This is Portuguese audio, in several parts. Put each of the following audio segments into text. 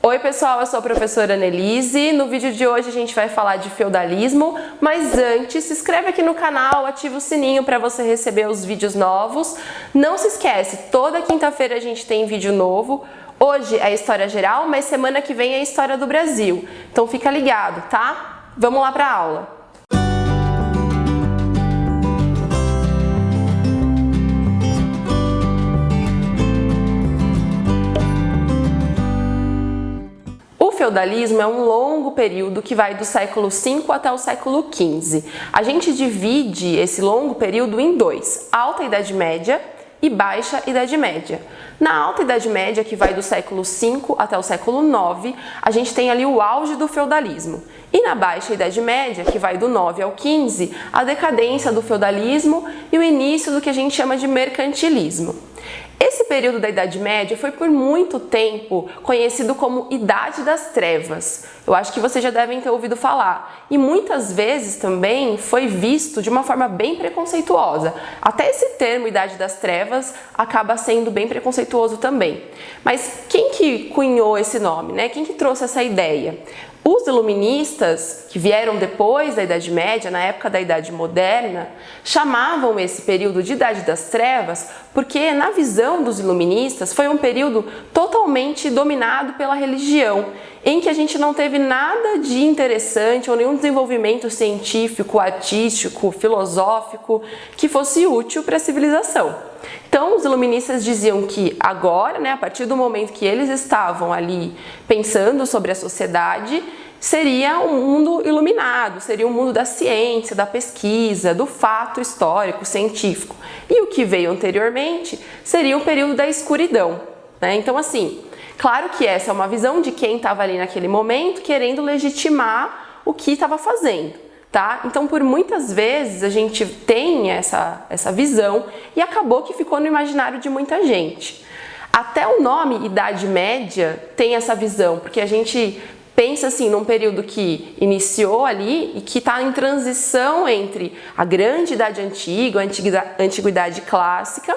Oi pessoal, eu sou a professora Annelise. No vídeo de hoje a gente vai falar de feudalismo, mas antes se inscreve aqui no canal, ativa o sininho para você receber os vídeos novos. Não se esquece, toda quinta-feira a gente tem vídeo novo. Hoje é História Geral, mas semana que vem é História do Brasil. Então fica ligado, tá? Vamos lá para a aula. O feudalismo é um longo período que vai do século V até o século XV. A gente divide esse longo período em dois: Alta Idade Média e Baixa Idade Média. Na Alta Idade Média, que vai do século V até o século IX, a gente tem ali o auge do feudalismo. E na Baixa Idade Média, que vai do 9 ao 15, a decadência do feudalismo e o início do que a gente chama de mercantilismo. Esse período da Idade Média foi por muito tempo conhecido como Idade das Trevas. Eu acho que vocês já devem ter ouvido falar. E muitas vezes também foi visto de uma forma bem preconceituosa. Até esse termo Idade das Trevas acaba sendo bem preconceituoso também. Mas quem que cunhou esse nome, né? Quem que trouxe essa ideia? Os iluministas, que vieram depois da Idade Média, na época da Idade Moderna, chamavam esse período de Idade das Trevas porque, na visão dos iluministas, foi um período totalmente dominado pela religião, em que a gente não teve nada de interessante ou nenhum desenvolvimento científico, artístico, filosófico que fosse útil para a civilização. Então, os iluministas diziam que agora, a partir do momento que eles estavam ali pensando sobre a sociedade, seria um mundo iluminado, seria um mundo da ciência, da pesquisa, do fato histórico, científico. E o que veio anteriormente seria um período da escuridão, né? Então, assim, claro que essa é uma visão de quem estava ali naquele momento querendo legitimar o que estava fazendo. Tá? Então, por muitas vezes a gente tem essa visão e acabou que ficou no imaginário de muita gente. Até o nome Idade Média tem essa visão, porque a gente pensa assim num período que iniciou ali e que está em transição entre a Grande Idade Antiga, a Antiguidade Clássica,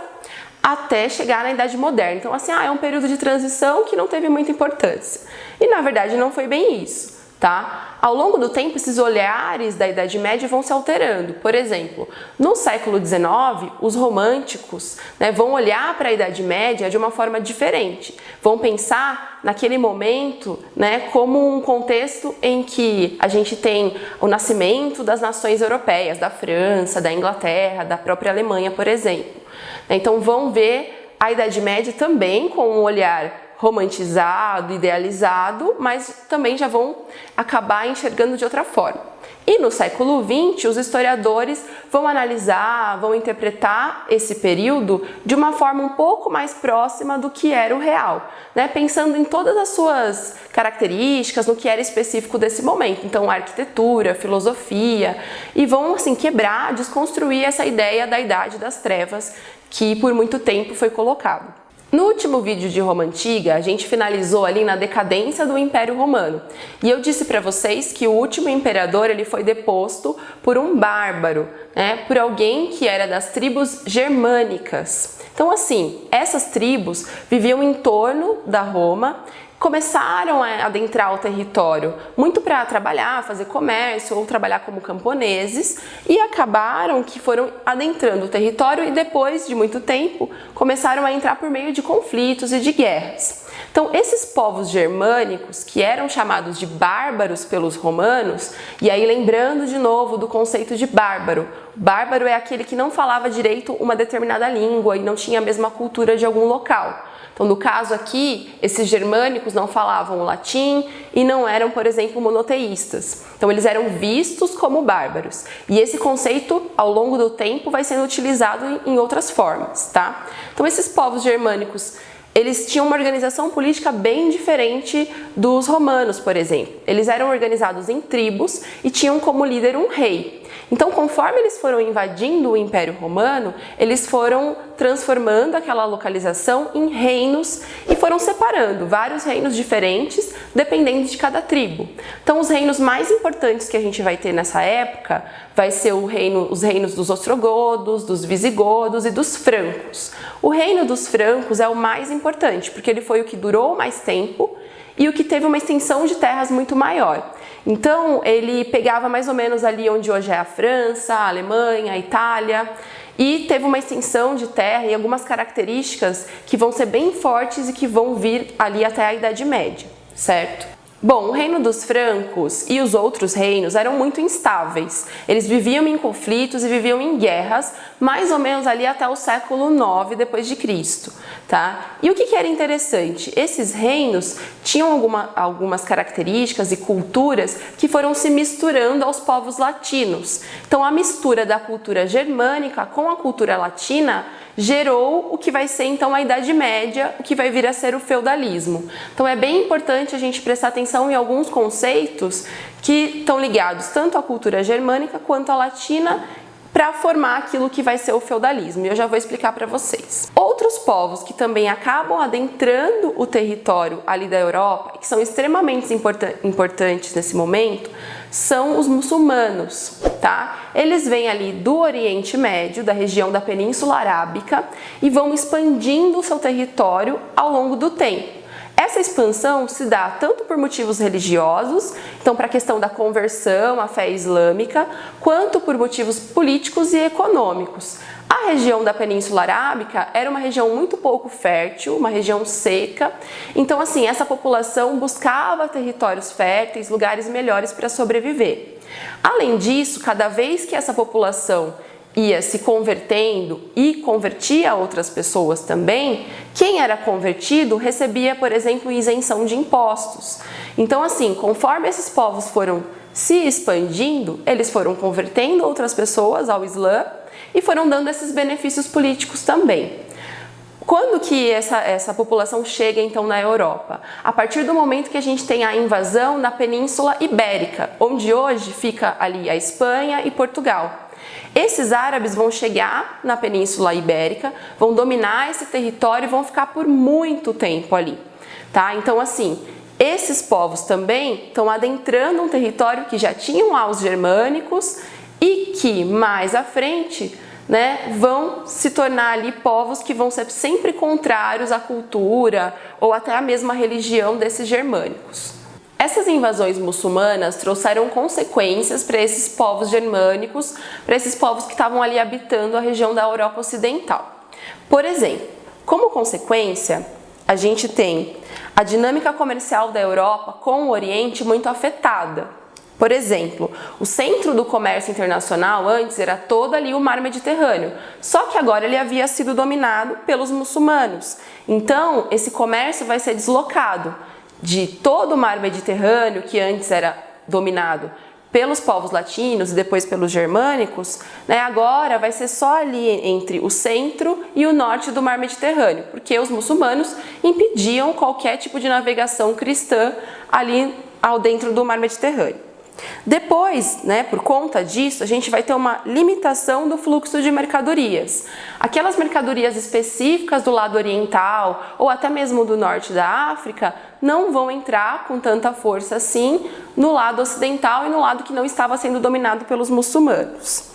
até chegar na Idade Moderna. Então, assim, é um período de transição que não teve muita importância. E, na verdade, não foi bem isso. Tá? Ao longo do tempo, esses olhares da Idade Média vão se alterando. Por exemplo, no século XIX, os românticos, vão olhar para a Idade Média de uma forma diferente. Vão pensar naquele momento, como um contexto em que a gente tem o nascimento das nações europeias, da França, da Inglaterra, da própria Alemanha, por exemplo. Então vão ver a Idade Média também com um olhar romantizado, idealizado, mas também já vão acabar enxergando de outra forma. E no século XX, os historiadores vão analisar, vão interpretar esse período de uma forma um pouco mais próxima do que era o real, pensando em todas as suas características, no que era específico desse momento. Então, arquitetura, filosofia, e vão assim quebrar, desconstruir essa ideia da Idade das Trevas que por muito tempo foi colocado. No último vídeo de Roma Antiga, a gente finalizou ali na decadência do Império Romano. E eu disse para vocês que o último imperador ele foi deposto por um bárbaro, por alguém que era das tribos germânicas. Então, assim, essas tribos viviam em torno da Roma, começaram a adentrar o território muito para trabalhar, fazer comércio ou trabalhar como camponeses e acabaram que foram adentrando o território e depois de muito tempo começaram a entrar por meio de conflitos e de guerras. Então, esses povos germânicos, que eram chamados de bárbaros pelos romanos, e aí lembrando de novo do conceito de bárbaro, bárbaro é aquele que não falava direito uma determinada língua e não tinha a mesma cultura de algum local. Então, no caso aqui, esses germânicos não falavam o latim e não eram, por exemplo, monoteístas. Então, eles eram vistos como bárbaros. E esse conceito, ao longo do tempo, vai sendo utilizado em outras formas, tá? Então, esses povos germânicos, eles tinham uma organização política bem diferente dos romanos, por exemplo. Eles eram organizados em tribos e tinham como líder um rei. Então, conforme eles foram invadindo o Império Romano, eles foram transformando aquela localização em reinos e foram separando vários reinos diferentes, dependendo de cada tribo. Então, os reinos mais importantes que a gente vai ter nessa época vai ser os reinos dos ostrogodos, dos visigodos e dos francos. O reino dos francos é o mais importante, porque ele foi o que durou mais tempo e o que teve uma extensão de terras muito maior. Então, ele pegava mais ou menos ali onde hoje é a França, a Alemanha, a Itália, e teve uma extensão de terra e algumas características que vão ser bem fortes e que vão vir ali até a Idade Média, certo? Bom, o reino dos francos e os outros reinos eram muito instáveis. Eles viviam em conflitos e viviam em guerras, mais ou menos ali até o século IX depois de Cristo, tá? E o que era interessante? Esses reinos tinham algumas características e culturas que foram se misturando aos povos latinos. Então, a mistura da cultura germânica com a cultura latina gerou o que vai ser então a Idade Média, o que vai vir a ser o feudalismo. Então é bem importante a gente prestar atenção em alguns conceitos que estão ligados tanto à cultura germânica quanto à latina para formar aquilo que vai ser o feudalismo. E eu já vou explicar para vocês. Outros povos que também acabam adentrando o território ali da Europa e que são extremamente importantes nesse momento são os muçulmanos, tá? Eles vêm ali do Oriente Médio, da região da Península Arábica e vão expandindo o seu território ao longo do tempo. Essa expansão se dá tanto por motivos religiosos, então para a questão da conversão à fé islâmica, quanto por motivos políticos e econômicos. A região da Península Arábica era uma região muito pouco fértil, uma região seca, então assim, essa população buscava territórios férteis, lugares melhores para sobreviver. Além disso, cada vez que essa população ia se convertendo e convertia outras pessoas também, quem era convertido recebia, por exemplo, isenção de impostos. Então assim, conforme esses povos foram se expandindo, eles foram convertendo outras pessoas ao Islã e foram dando esses benefícios políticos também. Quando que essa população chega então na Europa? A partir do momento que a gente tem a invasão na Península Ibérica, onde hoje fica ali a Espanha e Portugal. Esses árabes vão chegar na Península Ibérica, vão dominar esse território e vão ficar por muito tempo ali, tá? Então assim, esses povos também estão adentrando um território que já tinham lá os germânicos e que mais à frente, né, vão se tornar ali povos que vão ser sempre contrários à cultura ou até à mesma religião desses germânicos. Essas invasões muçulmanas trouxeram consequências para esses povos germânicos, para esses povos que estavam ali habitando a região da Europa Ocidental. Por exemplo, como consequência, a gente tem a dinâmica comercial da Europa com o Oriente muito afetada. Por exemplo, o centro do comércio internacional antes era todo ali o Mar Mediterrâneo, só que agora ele havia sido dominado pelos muçulmanos. Então, esse comércio vai ser deslocado de todo o Mar Mediterrâneo, que antes era dominado pelos povos latinos e depois pelos germânicos, né, agora vai ser só ali entre o centro e o norte do Mar Mediterrâneo, porque os muçulmanos impediam qualquer tipo de navegação cristã ali ao dentro do Mar Mediterrâneo. Depois, né, por conta disso, a gente vai ter uma limitação do fluxo de mercadorias. Aquelas mercadorias específicas do lado oriental ou até mesmo do norte da África não vão entrar com tanta força assim no lado ocidental e no lado que não estava sendo dominado pelos muçulmanos.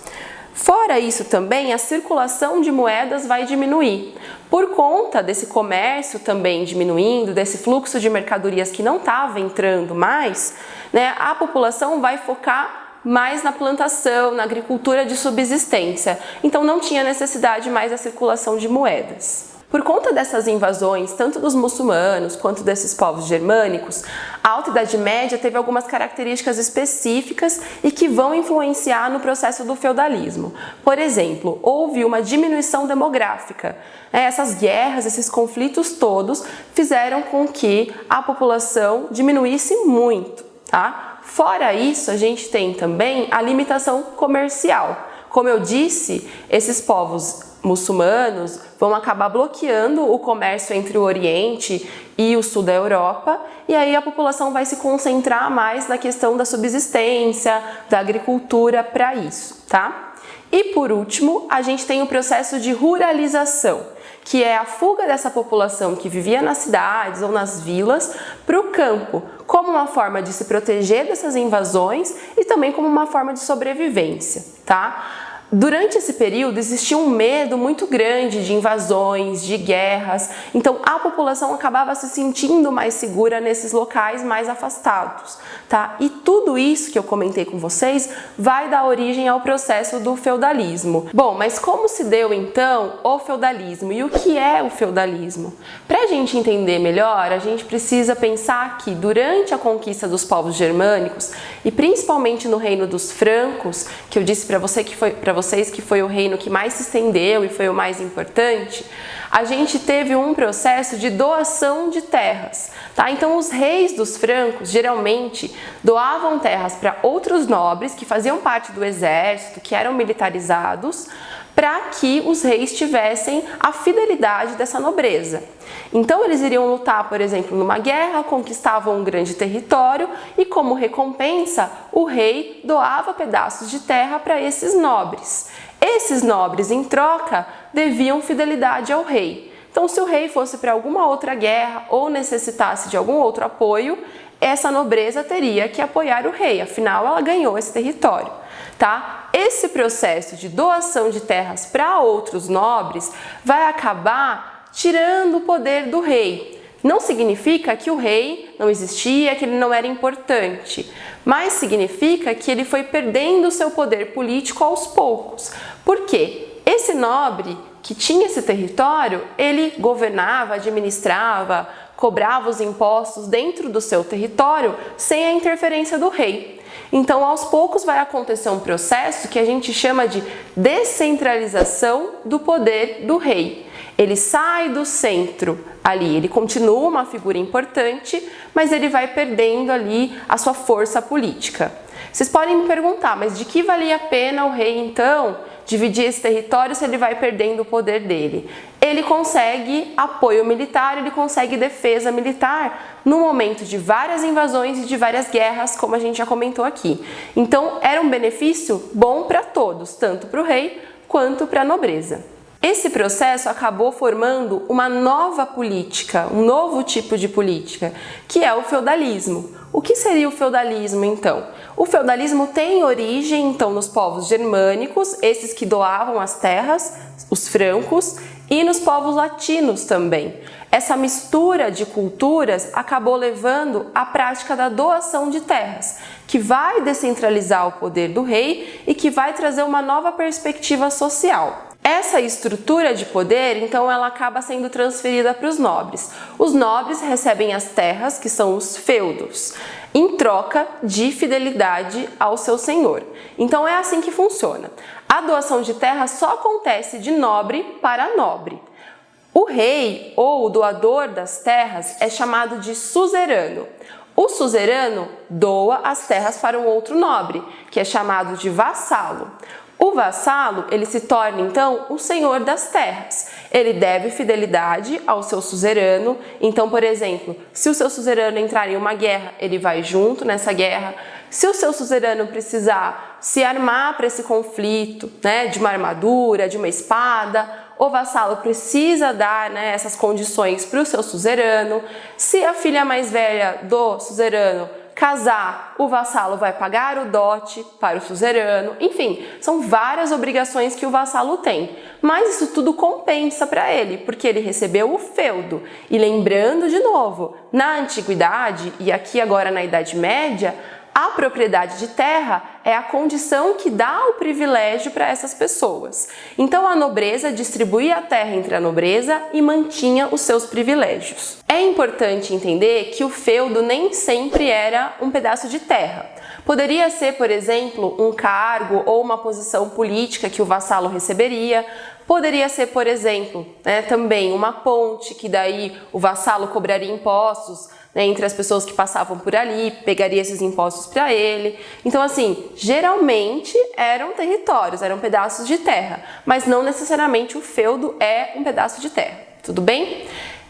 Fora isso também, a circulação de moedas vai diminuir. Por conta desse comércio também diminuindo, desse fluxo de mercadorias que não estava entrando mais, né, a população vai focar mais na plantação, na agricultura de subsistência. Então não tinha necessidade mais da circulação de moedas. Por conta dessas invasões, tanto dos muçulmanos quanto desses povos germânicos, a Alta Idade Média teve algumas características específicas e que vão influenciar no processo do feudalismo. Por exemplo, houve uma diminuição demográfica. Essas guerras, esses conflitos todos fizeram com que a população diminuísse muito, tá? Fora isso, a gente tem também a limitação comercial. Como eu disse, esses povos muçulmanos vão acabar bloqueando o comércio entre o Oriente e o sul da Europa, e aí a população vai se concentrar mais na questão da subsistência, da agricultura para isso, tá? E por último, a gente tem o processo de ruralização, que é a fuga dessa população que vivia nas cidades ou nas vilas para o campo, como uma forma de se proteger dessas invasões e também como uma forma de sobrevivência, tá? Durante esse período existia um medo muito grande de invasões, de guerras, então a população acabava se sentindo mais segura nesses locais mais afastados, tá? E tudo isso que eu comentei com vocês vai dar origem ao processo do feudalismo. Bom, mas como se deu então o feudalismo e o que é o feudalismo? Para a gente entender melhor, a gente precisa pensar que durante a conquista dos povos germânicos e principalmente no reino dos francos, que eu disse para vocês que foi o reino que mais se estendeu e foi o mais importante, a gente teve um processo de doação de terras, tá? Então os reis dos francos geralmente doavam terras para outros nobres que faziam parte do exército, que eram militarizados, para que os reis tivessem a fidelidade dessa nobreza. Então eles iriam lutar, por exemplo, numa guerra, conquistavam um grande território e como recompensa o rei doava pedaços de terra para esses nobres. Esses nobres, em troca, deviam fidelidade ao rei. Então se o rei fosse para alguma outra guerra ou necessitasse de algum outro apoio, essa nobreza teria que apoiar o rei, afinal ela ganhou esse território, tá? Esse processo de doação de terras para outros nobres vai acabar tirando o poder do rei. Não significa que o rei não existia, que ele não era importante, mas significa que ele foi perdendo o seu poder político aos poucos. Por quê? Esse nobre que tinha esse território, ele governava, administrava, cobrava os impostos dentro do seu território sem a interferência do rei. Então, aos poucos vai acontecer um processo que a gente chama de descentralização do poder do rei. Ele sai do centro ali, ele continua uma figura importante, mas ele vai perdendo ali a sua força política. Vocês podem me perguntar, mas de que valia a pena o rei então dividir esse território se ele vai perdendo o poder dele? Ele consegue apoio militar, ele consegue defesa militar no momento de várias invasões e de várias guerras, como a gente já comentou aqui. Então era um benefício bom para todos, tanto para o rei quanto para a nobreza. Esse processo acabou formando uma nova política, um novo tipo de política, que é o feudalismo. O que seria o feudalismo, então? O feudalismo tem origem, então, nos povos germânicos, esses que doavam as terras, os francos, e nos povos latinos também. Essa mistura de culturas acabou levando à prática da doação de terras, que vai descentralizar o poder do rei e que vai trazer uma nova perspectiva social. Essa estrutura de poder, então, ela acaba sendo transferida para os nobres. Os nobres recebem as terras, que são os feudos, em troca de fidelidade ao seu senhor. Então é assim que funciona. A doação de terra só acontece de nobre para nobre. O rei ou o doador das terras é chamado de suzerano. O suzerano doa as terras para um outro nobre, que é chamado de vassalo. O vassalo, ele se torna então o senhor das terras. Ele deve fidelidade ao seu suzerano. Então, por exemplo, se o seu suzerano entrar em uma guerra, ele vai junto nessa guerra. Se o seu suzerano precisar se armar para esse conflito, né, de uma armadura, de uma espada, o vassalo precisa dar, essas condições para o seu suzerano. Se a filha mais velha do suzerano casar, o vassalo vai pagar o dote para o suzerano. Enfim, são várias obrigações que o vassalo tem. Mas isso tudo compensa para ele, porque ele recebeu o feudo. E lembrando de novo, na antiguidade e aqui agora na Idade Média, a propriedade de terra é a condição que dá o privilégio para essas pessoas. Então a nobreza distribuía a terra entre a nobreza e mantinha os seus privilégios. É importante entender que o feudo nem sempre era um pedaço de terra. Poderia ser, por exemplo, um cargo ou uma posição política que o vassalo receberia. Poderia ser, por exemplo, também uma ponte que daí o vassalo cobraria impostos entre as pessoas que passavam por ali, pegaria esses impostos para ele. Então, assim, geralmente eram territórios, eram pedaços de terra, mas não necessariamente o feudo é um pedaço de terra, tudo bem?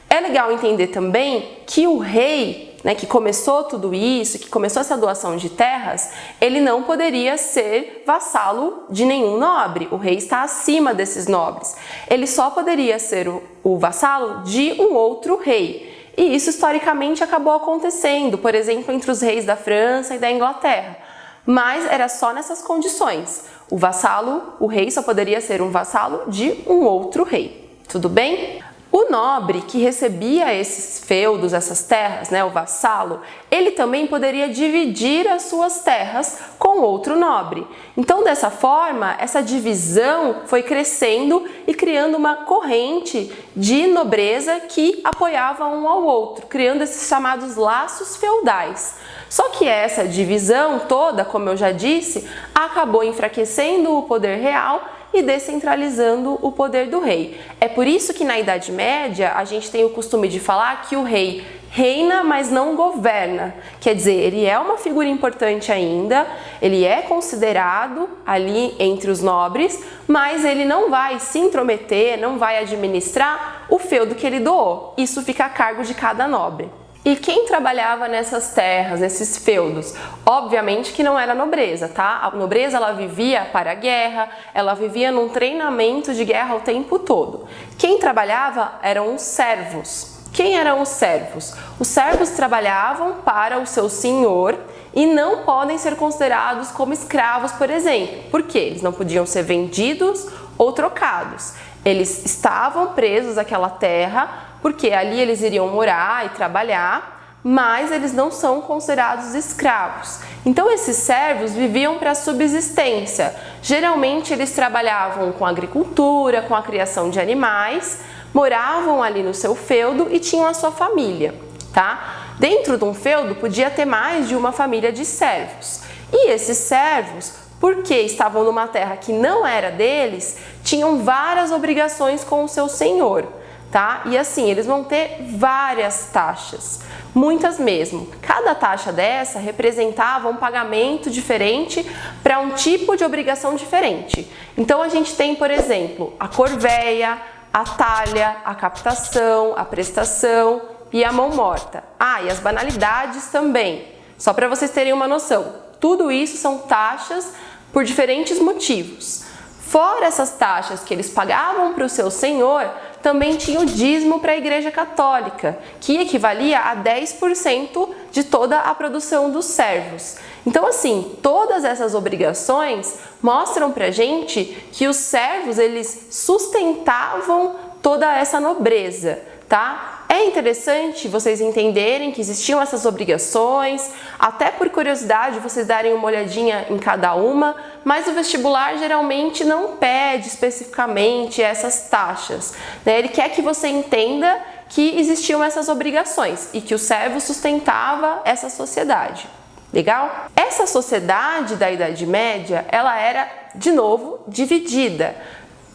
É legal entender também que o rei, que começou tudo isso, que começou essa doação de terras, ele não poderia ser vassalo de nenhum nobre. O rei está acima desses nobres. Ele só poderia ser o vassalo de um outro rei. E isso historicamente acabou acontecendo, por exemplo, entre os reis da França e da Inglaterra. mas era só nessas condições. O vassalo, o rei só poderia ser um vassalo de um outro rei. Tudo bem? O nobre que recebia esses feudos, essas terras, né, o vassalo, ele também poderia dividir as suas terras com outro nobre. Então, dessa forma, essa divisão foi crescendo e criando uma corrente de nobreza que apoiava um ao outro, criando esses chamados laços feudais. Só que essa divisão toda, como eu já disse, acabou enfraquecendo o poder real e descentralizando o poder do rei. É por isso que na Idade Média a gente tem o costume de falar que o rei reina, mas não governa. Quer dizer, ele é uma figura importante ainda, ele é considerado ali entre os nobres, mas ele não vai se intrometer, não vai administrar o feudo que ele doou. Isso fica a cargo de cada nobre. E quem trabalhava nessas terras, nesses feudos? Obviamente que não era a nobreza, tá? A nobreza, ela vivia para a guerra, ela vivia num treinamento de guerra o tempo todo. Quem trabalhava eram os servos. Quem eram os servos? Os servos trabalhavam para o seu senhor e não podem ser considerados como escravos, por exemplo. Por quê? Eles não podiam ser vendidos ou trocados. Eles estavam presos àquela terra, porque ali eles iriam morar e trabalhar, mas eles não são considerados escravos. Então esses servos viviam para a subsistência. Geralmente eles trabalhavam com agricultura, com a criação de animais, moravam ali no seu feudo e tinham a sua família, tá? Dentro de um feudo podia ter mais de uma família de servos. E esses servos, porque estavam numa terra que não era deles, tinham várias obrigações com o seu senhor. Tá? E assim, eles vão ter várias taxas, muitas mesmo. Cada taxa dessa representava um pagamento diferente para um tipo de obrigação diferente. Então a gente tem, por exemplo, a corveia, a talha, a captação, a prestação e a mão morta. Ah, e as banalidades também. Só para vocês terem uma noção, tudo isso são taxas por diferentes motivos. Fora essas taxas que eles pagavam para o seu senhor, também tinha o dízimo para a Igreja Católica, que equivalia a 10% de toda a produção dos servos. Então, assim, todas essas obrigações mostram para a gente que os servos, eles sustentavam toda essa nobreza, tá? É interessante vocês entenderem que existiam essas obrigações, até por curiosidade vocês darem uma olhadinha em cada uma, mas o vestibular geralmente não pede especificamente essas taxas, né? Ele quer que você entenda que existiam essas obrigações e que o servo sustentava essa sociedade. Legal? Essa sociedade da Idade Média, ela era, de novo, dividida.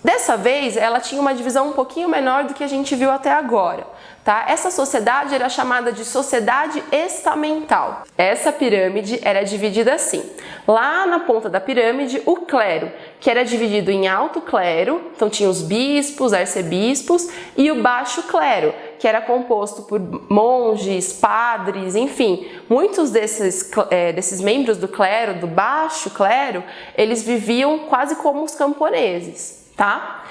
Dessa vez, ela tinha uma divisão um pouquinho menor do que a gente viu até agora, tá? Essa sociedade era chamada de sociedade estamental. Essa pirâmide era dividida assim. Lá na ponta da pirâmide, o clero, que era dividido em alto clero, então tinha os bispos, arcebispos, e o baixo clero, que era composto por monges, padres, enfim. Muitos desses membros do clero, do baixo clero, eles viviam quase como os camponeses. Tá?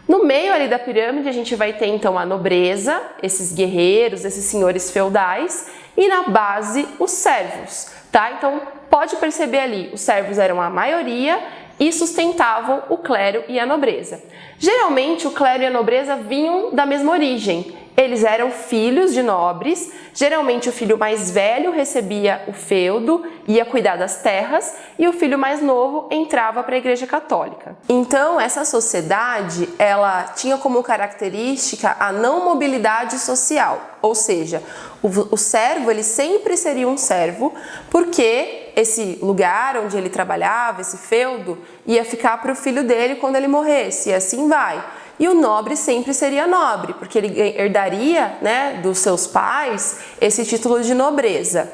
No meio ali da pirâmide a gente vai ter então a nobreza, esses guerreiros, esses senhores feudais, e na base os servos, tá? Então pode perceber ali, os servos eram a maioria e sustentavam o clero e a nobreza. Geralmente o clero e a nobreza vinham da mesma origem. Eles eram filhos de nobres, geralmente o filho mais velho recebia o feudo, ia cuidar das terras, e o filho mais novo entrava para a Igreja Católica. Então, essa sociedade, ela tinha como característica a não mobilidade social, ou seja, o servo, ele sempre seria um servo, porque esse lugar onde ele trabalhava, esse feudo, ia ficar para o filho dele quando ele morresse, e assim vai. E o nobre sempre seria nobre, porque ele herdaria, né, dos seus pais esse título de nobreza.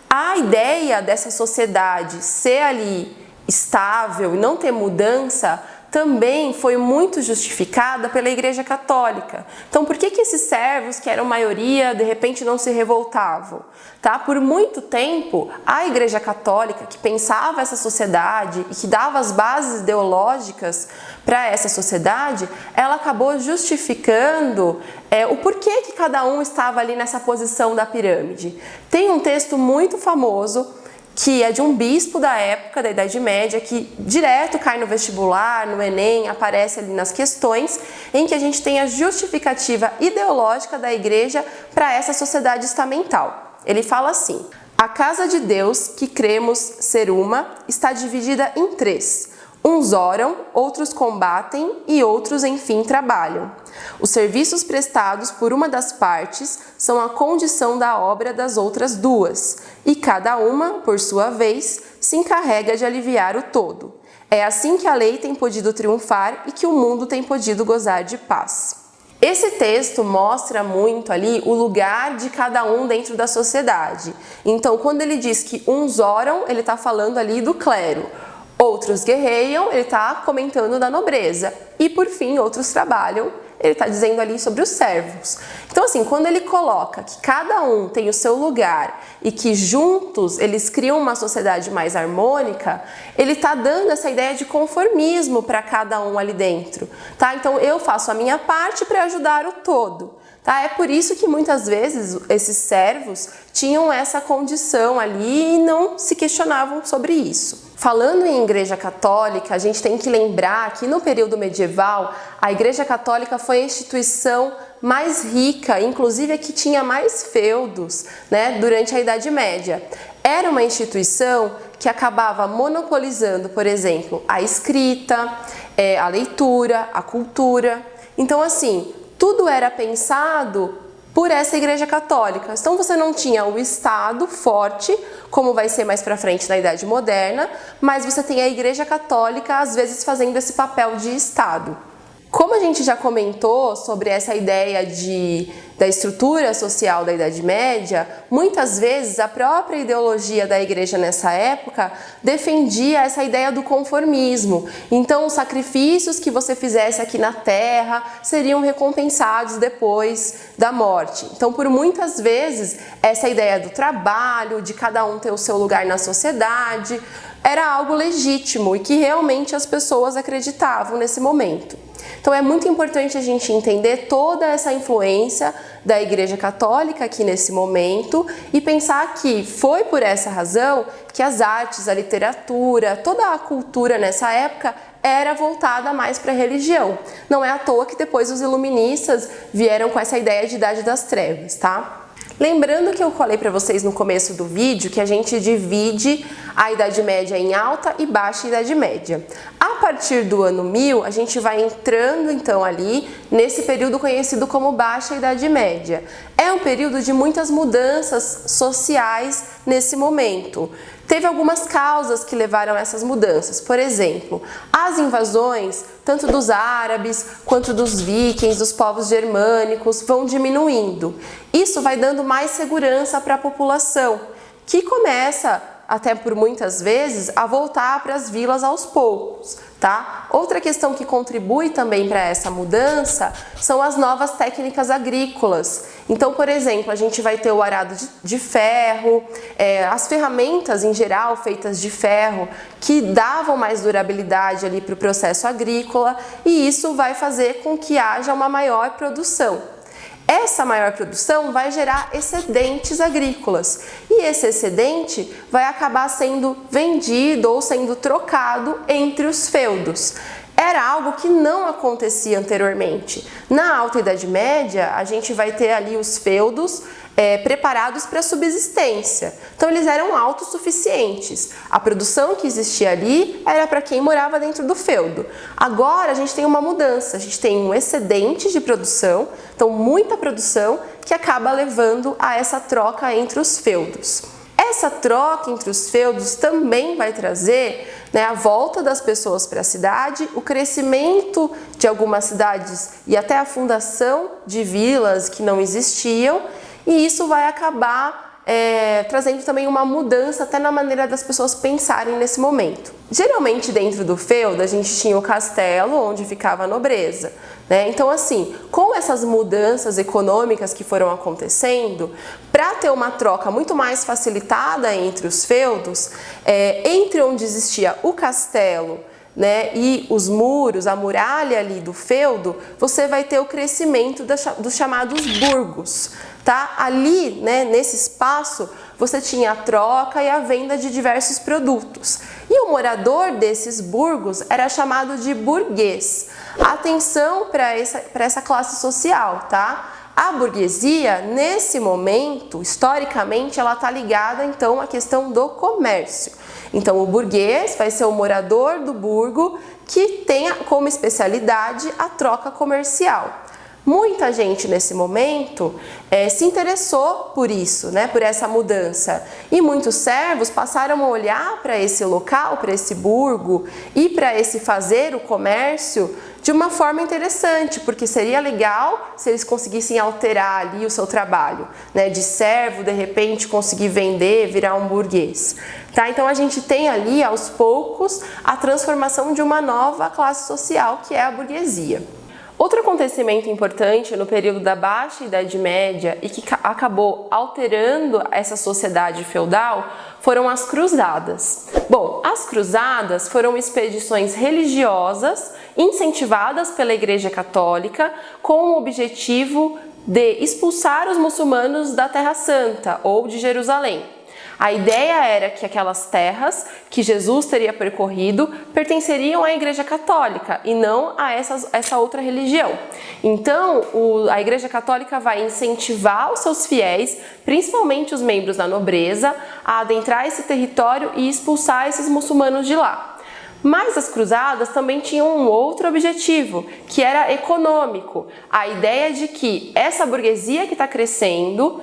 A ideia dessa sociedade ser ali estável e não ter mudança também foi muito justificada pela Igreja Católica. Então, por que esses servos, que eram maioria, de repente não se revoltavam? Tá? Por muito tempo, a Igreja Católica, que pensava essa sociedade e que dava as bases ideológicas para essa sociedade, ela acabou justificando o porquê que cada um estava ali nessa posição da pirâmide. Tem um texto muito famoso que é de um bispo da época, da Idade Média, que direto cai no vestibular, no Enem, aparece ali nas questões, em que a gente tem a justificativa ideológica da igreja para essa sociedade estamental. Ele fala assim: a casa de Deus, que cremos ser uma, está dividida em três. Uns oram, outros combatem e outros, enfim, trabalham. Os serviços prestados por uma das partes são a condição da obra das outras duas, e cada uma, por sua vez, se encarrega de aliviar o todo. É assim que a lei tem podido triunfar e que o mundo tem podido gozar de paz. Esse texto mostra muito ali o lugar de cada um dentro da sociedade. Então, quando ele diz que uns oram, ele está falando ali do clero. Outros guerreiam, ele está comentando da nobreza. E, por fim, outros trabalham, ele está dizendo ali sobre os servos. Então, assim, quando ele coloca que cada um tem o seu lugar e que juntos eles criam uma sociedade mais harmônica, ele está dando essa ideia de conformismo para cada um ali dentro, tá? Então, eu faço a minha parte para ajudar o todo. Tá? É por isso que muitas vezes esses servos tinham essa condição ali e não se questionavam sobre isso. Falando em Igreja Católica, a gente tem que lembrar que no período medieval, a Igreja Católica foi a instituição mais rica, inclusive a que tinha mais feudos, né, durante a Idade Média. Era uma instituição que acabava monopolizando, por exemplo, a escrita, a leitura, a cultura. Então, assim, tudo era pensado por essa Igreja Católica. Então você não tinha o Estado forte, como vai ser mais para frente na Idade Moderna, mas você tem a Igreja Católica às vezes fazendo esse papel de Estado. Como a gente já comentou sobre essa ideia da estrutura social da Idade Média, muitas vezes a própria ideologia da igreja nessa época defendia essa ideia do conformismo. Então, os sacrifícios que você fizesse aqui na terra seriam recompensados depois da morte. Então, por muitas vezes, essa ideia do trabalho, de cada um ter o seu lugar na sociedade, era algo legítimo e que realmente as pessoas acreditavam nesse momento. Então é muito importante a gente entender toda essa influência da Igreja Católica aqui nesse momento e pensar que foi por essa razão que as artes, a literatura, toda a cultura nessa época era voltada mais para a religião. Não é à toa que depois os iluministas vieram com essa ideia de Idade das Trevas, tá? Lembrando que eu falei para vocês no começo do vídeo que a gente divide a Idade Média em Alta e Baixa Idade Média. A partir do ano 1000, a gente vai entrando então ali nesse período conhecido como Baixa Idade Média. É um período de muitas mudanças sociais nesse momento. Teve algumas causas que levaram a essas mudanças. Por exemplo, as invasões, tanto dos árabes quanto dos vikings, dos povos germânicos, vão diminuindo. Isso vai dando mais segurança para a população, que começa, até por muitas vezes, a voltar para as vilas aos poucos, tá? Outra questão que contribui também para essa mudança são as novas técnicas agrícolas. Então, por exemplo, a gente vai ter o arado de ferro, as ferramentas em geral feitas de ferro que davam mais durabilidade ali para o processo agrícola, e isso vai fazer com que haja uma maior produção. Essa maior produção vai gerar excedentes agrícolas e esse excedente vai acabar sendo vendido ou sendo trocado entre os feudos. Era algo que não acontecia anteriormente. Na Alta Idade Média, a gente vai ter ali os feudos preparados para subsistência. Então eles eram autossuficientes. A produção que existia ali era para quem morava dentro do feudo. Agora a gente tem uma mudança, a gente tem um excedente de produção, então muita produção que acaba levando a essa troca entre os feudos. Essa troca entre os feudos também vai trazer, né, a volta das pessoas para a cidade, o crescimento de algumas cidades e até a fundação de vilas que não existiam, e isso vai acabar trazendo também uma mudança até na maneira das pessoas pensarem nesse momento. Geralmente dentro do feudo a gente tinha o castelo onde ficava a nobreza, né? Então assim, com essas mudanças econômicas que foram acontecendo, para ter uma troca muito mais facilitada entre os feudos, entre onde existia o castelo, né, e os muros, a muralha ali do feudo, você vai ter o crescimento dos chamados burgos. Tá? Ali, né, nesse espaço, você tinha a troca e a venda de diversos produtos. E o morador desses burgos era chamado de burguês. Atenção para essa classe social, tá? A burguesia, nesse momento, historicamente, ela está ligada, então, à questão do comércio. Então, o burguês vai ser o morador do burgo que tenha como especialidade a troca comercial. Muita gente nesse momento se interessou por isso, né, por essa mudança. E muitos servos passaram a olhar para esse local, para esse burgo e para esse fazer o comércio de uma forma interessante, porque seria legal se eles conseguissem alterar ali o seu trabalho, né, de servo, de repente conseguir vender, virar um burguês. Tá? Então a gente tem ali, aos poucos, a transformação de uma nova classe social, que é a burguesia. Outro acontecimento importante no período da Baixa Idade Média e que acabou alterando essa sociedade feudal foram as cruzadas. Bom, as cruzadas foram expedições religiosas incentivadas pela Igreja Católica com o objetivo de expulsar os muçulmanos da Terra Santa ou de Jerusalém. A ideia era que aquelas terras que Jesus teria percorrido pertenceriam à Igreja Católica e não a essa outra religião. Então, a Igreja Católica vai incentivar os seus fiéis, principalmente os membros da nobreza, a adentrar esse território e expulsar esses muçulmanos de lá. Mas as cruzadas também tinham um outro objetivo, que era econômico. A ideia de que essa burguesia que está crescendo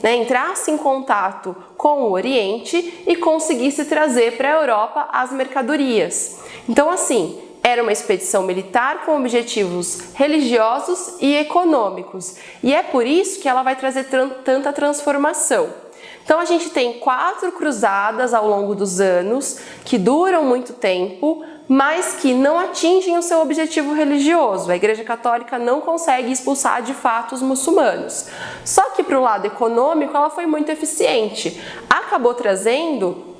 entrasse em contato com o Oriente e conseguisse trazer para a Europa as mercadorias. Então, assim, era uma expedição militar com objetivos religiosos e econômicos. E é por isso que ela vai trazer tanta transformação. Então, a gente tem 4 cruzadas ao longo dos anos, que duram muito tempo, mas que não atingem o seu objetivo religioso. A Igreja Católica não consegue expulsar de fato os muçulmanos. Só que para o lado econômico ela foi muito eficiente. Acabou trazendo,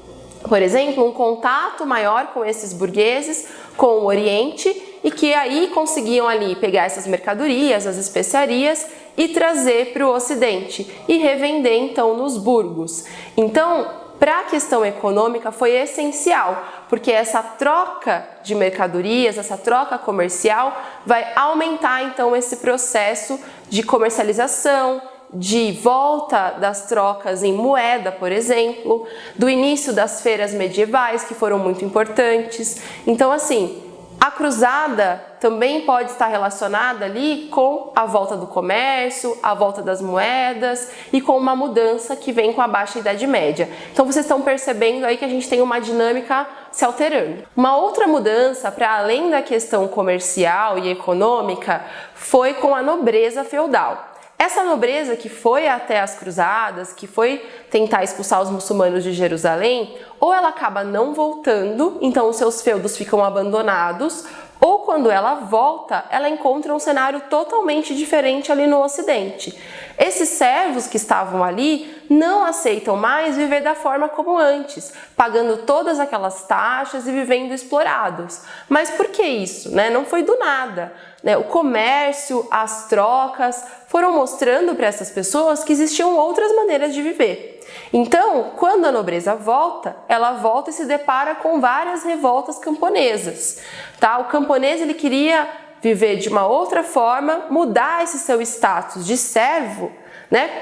por exemplo, um contato maior com esses burgueses, com o Oriente, e que aí conseguiam ali pegar essas mercadorias, as especiarias, e trazer para o Ocidente e revender então nos burgos. Então, para a questão econômica foi essencial, porque essa troca de mercadorias, essa troca comercial vai aumentar então esse processo de comercialização, de volta das trocas em moeda, por exemplo, do início das feiras medievais, que foram muito importantes. Então, assim, a cruzada também pode estar relacionada ali com a volta do comércio, a volta das moedas e com uma mudança que vem com a Baixa Idade Média. Então vocês estão percebendo aí que a gente tem uma dinâmica se alterando. Uma outra mudança, para além da questão comercial e econômica, foi com a nobreza feudal. Essa nobreza que foi até as cruzadas, que foi tentar expulsar os muçulmanos de Jerusalém, ou ela acaba não voltando, então os seus feudos ficam abandonados, ou quando ela volta, ela encontra um cenário totalmente diferente ali no Ocidente. Esses servos que estavam ali não aceitam mais viver da forma como antes, pagando todas aquelas taxas e vivendo explorados. Mas por que isso? Não foi do nada. O comércio, as trocas foram mostrando para essas pessoas que existiam outras maneiras de viver. Então, quando a nobreza volta, ela volta e se depara com várias revoltas camponesas. Tá? O camponês ele queria viver de uma outra forma, mudar esse seu status de servo,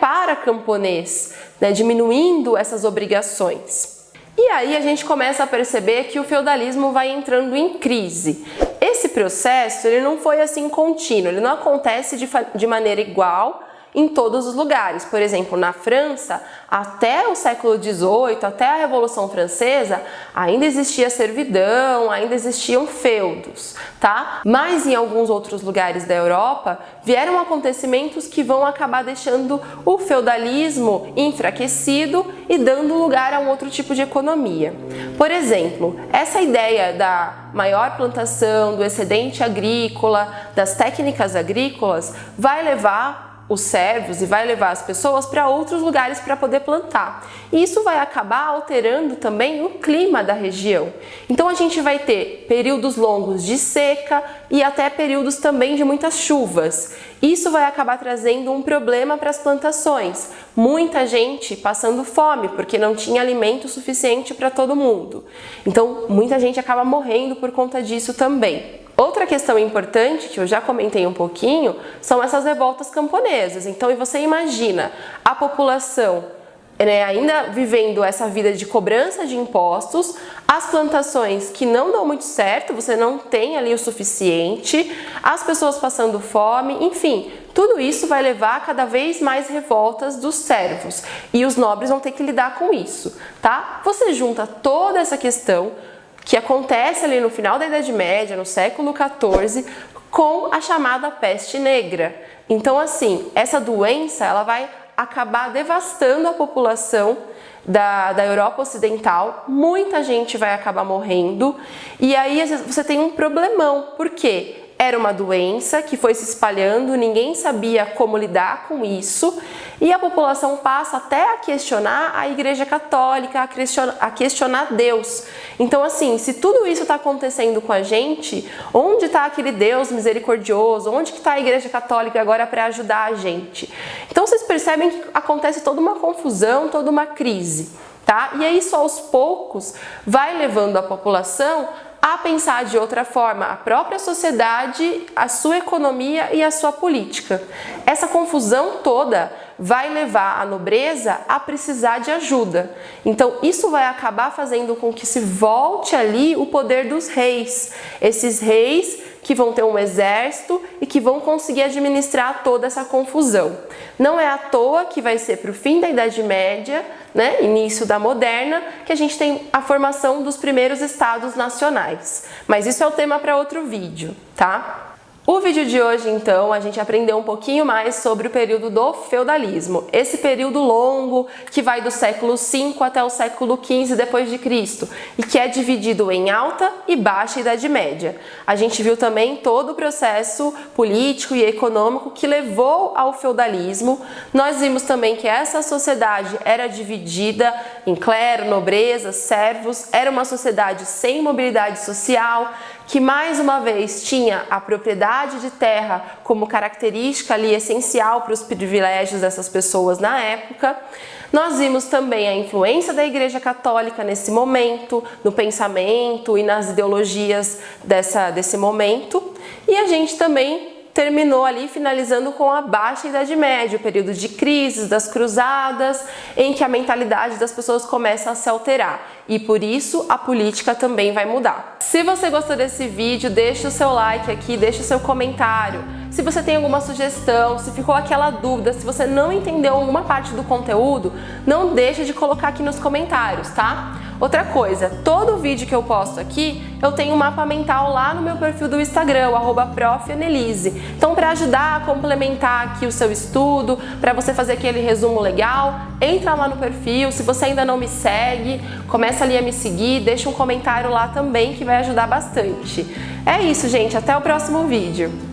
para camponês, diminuindo essas obrigações. E aí a gente começa a perceber que o feudalismo vai entrando em crise. Esse processo ele não foi assim contínuo, ele não acontece de maneira igual em todos os lugares. Por exemplo, na França, até o século XVIII, até a Revolução Francesa, ainda existia servidão, ainda existiam feudos, tá? Mas em alguns outros lugares da Europa, vieram acontecimentos que vão acabar deixando o feudalismo enfraquecido e dando lugar a um outro tipo de economia. Por exemplo, essa ideia da maior plantação, do excedente agrícola, das técnicas agrícolas, vai levar os servos e vai levar as pessoas para outros lugares para poder plantar. E isso vai acabar alterando também o clima da região. Então a gente vai ter períodos longos de seca e até períodos também de muitas chuvas. Isso vai acabar trazendo um problema para as plantações. Muita gente passando fome porque não tinha alimento suficiente para todo mundo. Então muita gente acaba morrendo por conta disso também. Outra questão importante, que eu já comentei um pouquinho, são essas revoltas camponesas. Então, você imagina a população ainda vivendo essa vida de cobrança de impostos, as plantações que não dão muito certo, você não tem ali o suficiente, as pessoas passando fome, enfim, tudo isso vai levar a cada vez mais revoltas dos servos e os nobres vão ter que lidar com isso, tá? Você junta toda essa questão que acontece ali no final da Idade Média, no século XIV, com a chamada peste negra. Então, assim, essa doença ela vai acabar devastando a população da Europa Ocidental, muita gente vai acabar morrendo, e aí você tem um problemão, por quê? Era uma doença que foi se espalhando, ninguém sabia como lidar com isso, e a população passa até a questionar a Igreja Católica, a questionar Deus. Então, assim, se tudo isso está acontecendo com a gente, onde está aquele Deus misericordioso? Onde que está a Igreja Católica agora para ajudar a gente? Então, vocês percebem que acontece toda uma confusão, toda uma crise, tá? E aí, isso aos poucos vai levando a população a pensar de outra forma, a própria sociedade, a sua economia e a sua política. Essa confusão toda vai levar a nobreza a precisar de ajuda. Então, isso vai acabar fazendo com que se volte ali o poder dos reis. Esses reis que vão ter um exército e que vão conseguir administrar toda essa confusão. Não é à toa que vai ser para o fim da Idade Média, né, início da Moderna, que a gente tem a formação dos primeiros estados nacionais. Mas isso é o tema para outro vídeo, tá? O vídeo de hoje, então, a gente aprendeu um pouquinho mais sobre o período do feudalismo. Esse período longo que vai do século V até o século XV depois de Cristo e que é dividido em Alta e Baixa Idade Média. A gente viu também todo o processo político e econômico que levou ao feudalismo. Nós vimos também que essa sociedade era dividida em clero, nobreza, servos, era uma sociedade sem mobilidade social, que mais uma vez tinha a propriedade de terra como característica ali essencial para os privilégios dessas pessoas na época. Nós vimos também a influência da Igreja Católica nesse momento, no pensamento e nas ideologias desse momento. E a gente também terminou ali finalizando com a Baixa Idade Média, o período de crises, das cruzadas, em que a mentalidade das pessoas começa a se alterar. E por isso a política também vai mudar. Se você gostou desse vídeo, deixa o seu like aqui, deixa o seu comentário. Se você tem alguma sugestão, se ficou aquela dúvida, se você não entendeu alguma parte do conteúdo, não deixa de colocar aqui nos comentários, tá? Outra coisa, todo vídeo que eu posto aqui, eu tenho um mapa mental lá no meu perfil do Instagram, @profAnelise. Então, para ajudar a complementar aqui o seu estudo, para você fazer aquele resumo legal, entra lá no perfil. Se você ainda não me segue, começa ali a me seguir, deixa um comentário lá também que vai ajudar bastante. É isso, gente. Até o próximo vídeo.